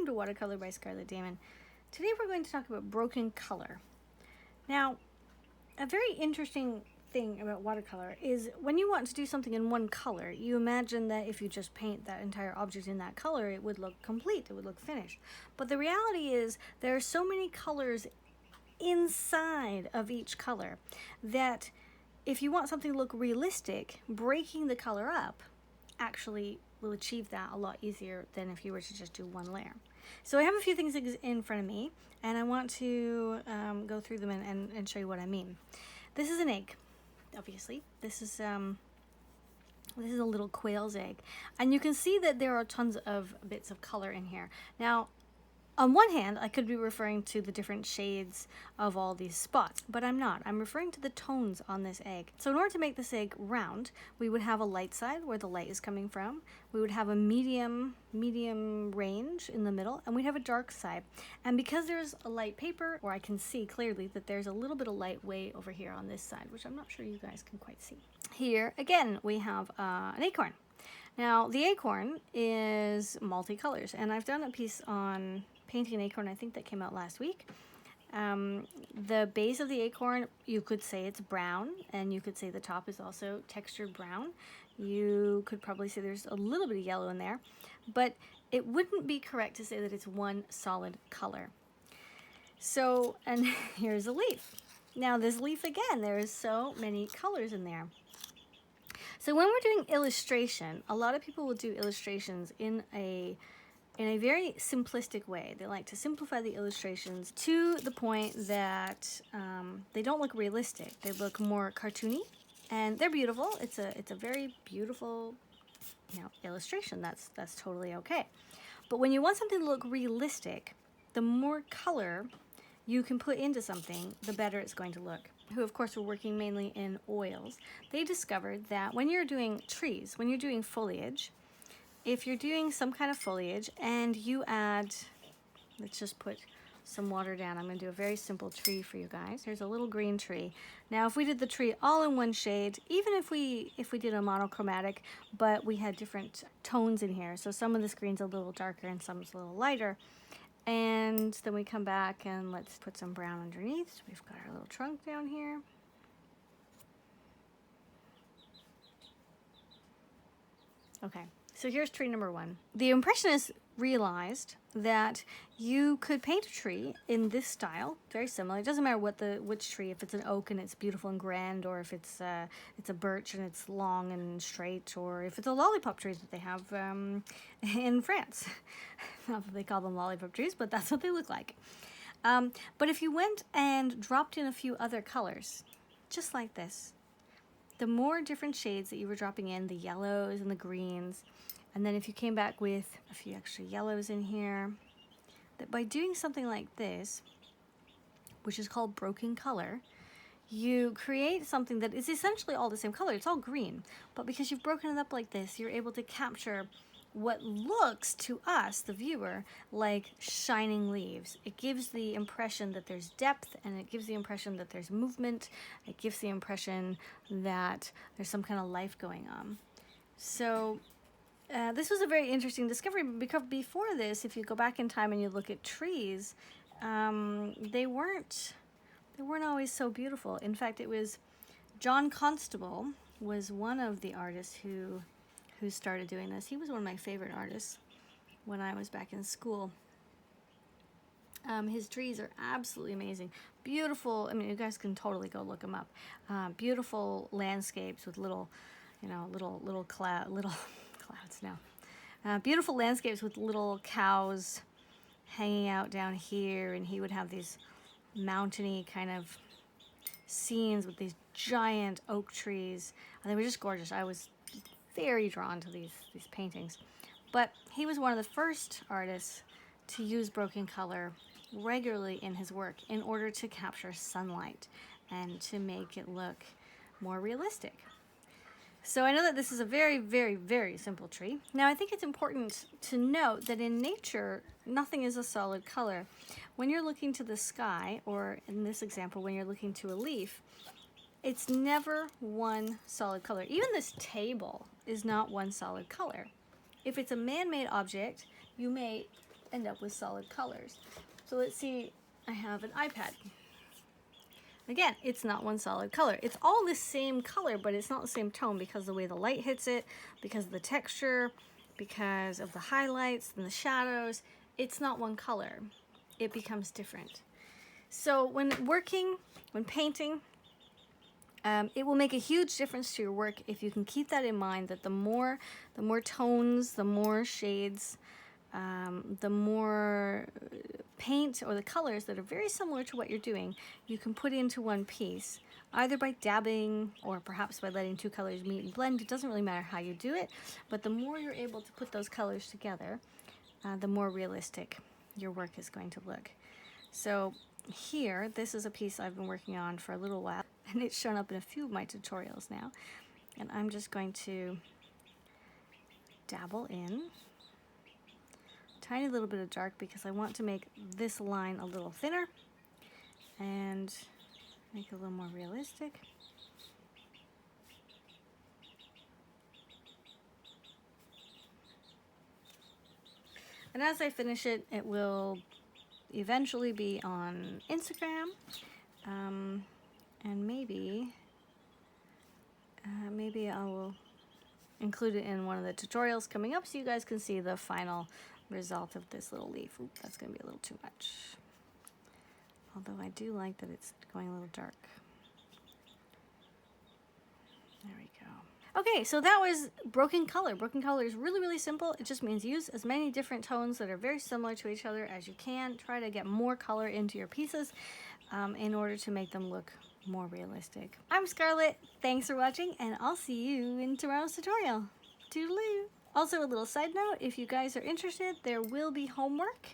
welcome to Watercolor by Scarlett Damen. Today we're going to talk about broken color. Now, a very interesting thing about watercolor is when you want to do something in one color, you imagine that if you just paint that entire object in that color, it would look complete, it would look finished. But the reality is there are so many colors inside of each color that if you want something to look realistic, breaking the color up actually will achieve that a lot easier than if you were to just do one layer. So I have a few things in front of me, and I want to go through them and show you what I mean. This is an egg, obviously. This is a little quail's egg, and you can see that there are tons of bits of color in here. Now, on one hand, I could be referring to the different shades of all these spots, but I'm not. I'm referring to the tones on this egg. So in order to make this egg round, we would have a light side where the light is coming from. We would have a medium range in the middle, and we'd have a dark side. And because there's a light paper, or I can see clearly that there's a little bit of light way over here on this side, which I'm not sure you guys can quite see. Here, again, we have an acorn. Now, the acorn is multicolors, and I've done a piece on painting an acorn, I think that came out last week. The base of the acorn, you could say it's brown, and you could say the top is also textured brown. You could probably say there's a little bit of yellow in there, but it wouldn't be correct to say that it's one solid color. So, and here's a leaf. Now this leaf, again, there is so many colors in there. So when we're doing illustration, a lot of people will do illustrations in a very simplistic way. They like to simplify the illustrations to the point that they don't look realistic. They look more cartoony, and they're beautiful. It's a very beautiful, illustration. That's totally okay. But when you want something to look realistic, the more color you can put into something, the better it's going to look. Who of course were working mainly in oils, they discovered that when you're doing trees, when you're doing foliage, if you're doing some kind of foliage and you add, let's just put some water down. I'm going to do a very simple tree for you guys. Here's a little green tree. Now if we did the tree all in one shade, even if we did a monochromatic, but we had different tones in here, so some of this green's a little darker and some is a little lighter, and then we come back and let's put some brown underneath. So we've got our little trunk down here. Okay. So here's tree number one. The Impressionists realized that you could paint a tree in this style, very similar. It doesn't matter which tree, if it's an oak and it's beautiful and grand, or if it's a birch and it's long and straight, or if it's a lollipop tree that they have in France. Not that they call them lollipop trees, but that's what they look like. But if you went and dropped in a few other colors, just like this, the more different shades that you were dropping in, the yellows and the greens, and then if you came back with a few extra yellows in here, that by doing something like this, which is called broken color, you create something that is essentially all the same color. It's all green, but because you've broken it up like this, you're able to capture what looks to us, the viewer, like shining leaves. It gives the impression that there's depth, and it gives the impression that there's movement. It gives the impression that there's some kind of life going on. So this was a very interesting discovery, because before this, if you go back in time and you look at trees, they weren't always so beautiful. In fact, it was John Constable was one of the artists who started doing this. He was one of my favorite artists when I was back in school. His trees are absolutely amazing. Beautiful, I mean, you guys can totally go look them up. Beautiful landscapes with little clouds now. Beautiful landscapes with little cows hanging out down here, and he would have these mountainy kind of scenes with these giant oak trees, and they were just gorgeous. I was very drawn to these paintings. But he was one of the first artists to use broken color regularly in his work in order to capture sunlight and to make it look more realistic. So I know that this is a very, very, very simple tree. Now I think it's important to note that in nature, nothing is a solid color. When you're looking to the sky, or in this example, when you're looking to a leaf, it's never one solid color. Even this table is not one solid color. If it's a man-made object, you may end up with solid colors. So let's see, I have an iPad. Again, it's not one solid color. It's all the same color, but it's not the same tone because of the way the light hits it, because of the texture, because of the highlights and the shadows. It's not one color. It becomes different. So when working, when painting, it will make a huge difference to your work if you can keep that in mind, that the more tones, the more shades, the more paint or the colors that are very similar to what you're doing, you can put into one piece, either by dabbing or perhaps by letting two colors meet and blend. It doesn't really matter how you do it, but the more you're able to put those colors together, the more realistic your work is going to look. So here, this is a piece I've been working on for a little while, and it's shown up in a few of my tutorials now. And I'm just going to dabble in a tiny little bit of dark because I want to make this line a little thinner and make it a little more realistic. And as I finish it, it will eventually be on Instagram, and maybe I will include it in one of the tutorials coming up so you guys can see the final result of this little leaf. Oop, that's going to be a little too much. Although I do like that it's going a little dark. There we go. Okay, so that was broken color. Broken color is really, really simple. It just means use as many different tones that are very similar to each other as you can. Try to get more color into your pieces in order to make them look more realistic. I'm Scarlett. Thanks for watching, and I'll see you in tomorrow's tutorial. Toodaloo. Also, a little side note, if you guys are interested, there will be homework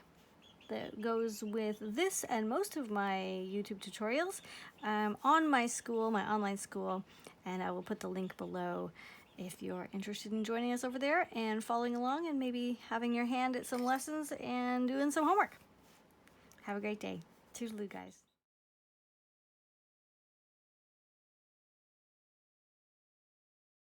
that goes with this and most of my YouTube tutorials on my school, my online school, and I will put the link below if you're interested in joining us over there and following along and maybe having your hand at some lessons and doing some homework. Have a great day. Toodaloo, guys.